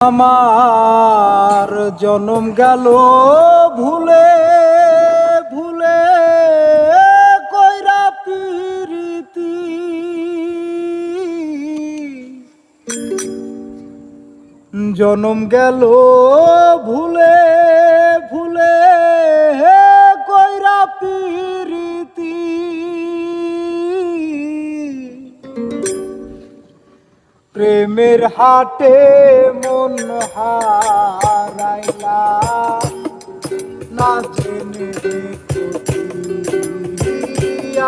আমার জনম গেল ভুলে ভুলে কইরা পিরিতি জনম গেল ভুলে ভুলে কইরা পিরিতি প্রেমের হাটে মন হারাইলা না জেনে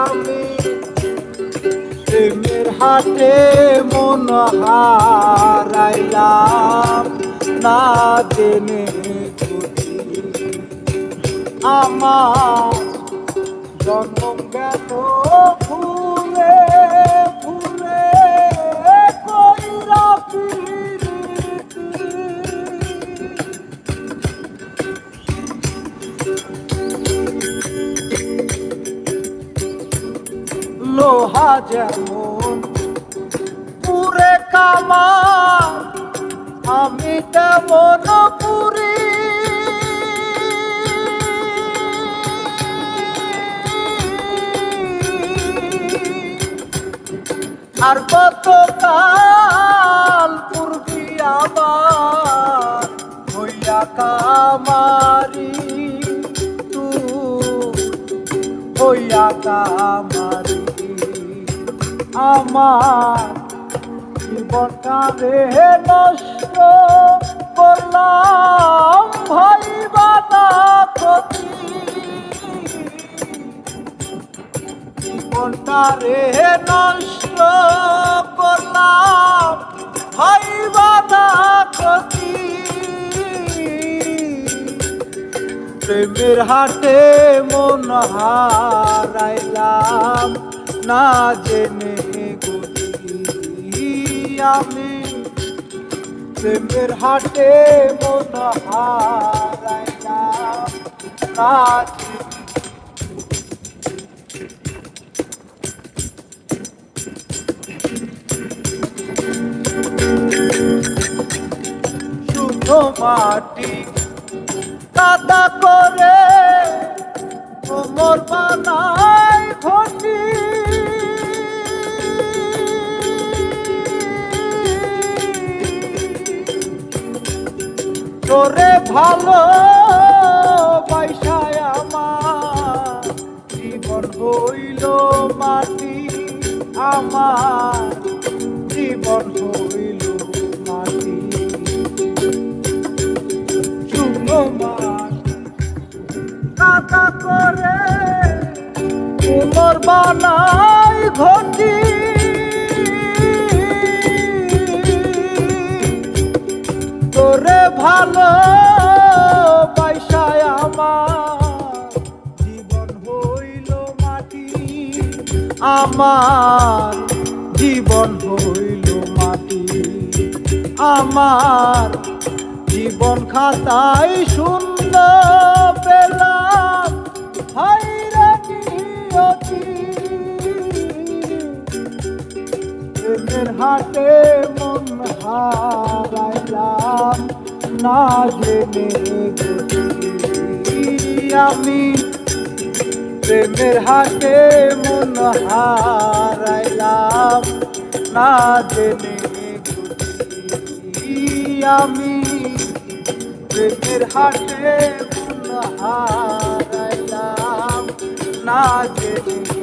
আমি প্রেমের হাটে মন হারাইলাম না জেনে আমার জন্ম গেল ভুলে ভুলে কইরা লোহা যেমন পুরে কামার আমি তেমন পুরি আর কতকাল পূর্বি আবার হইয়া কামারি তু হইয়া কামারি আমার জীবনটা রে নষ্ট করলাম ভাই বাবা ক্ষতি জীবনটা রে নষ্ট করলাম ভাই বাবা ক্ষতি প্রেমের হাটে মন হারাইলাম না জেনে গতি আমি প্রেমের হাটে মন হারাইলাম না শুদ্ধ মাটি কাদা করে কোমর বানাই ঘটি তোরে ভালো পয়সায় আমার জীবন হইল মাটি আমার জীবন হইল মাটি শুনো কাদা করে কোমর বানাই ঘটি তোরে ভালো পয়সায় আমার জীবন হইল মাটি আমার জীবন হইল মাটি আমার জীবন খাতায় শূন্য পেলাম হাইরে নিয়তি প্রেমের হাটে মন হারাইলাম না জেনে গতি আমি প্রেমের হাটে মন হারাইলাম না জেনে গতি আমি প্রেমের হাটে মন হারাইলাম না জেনে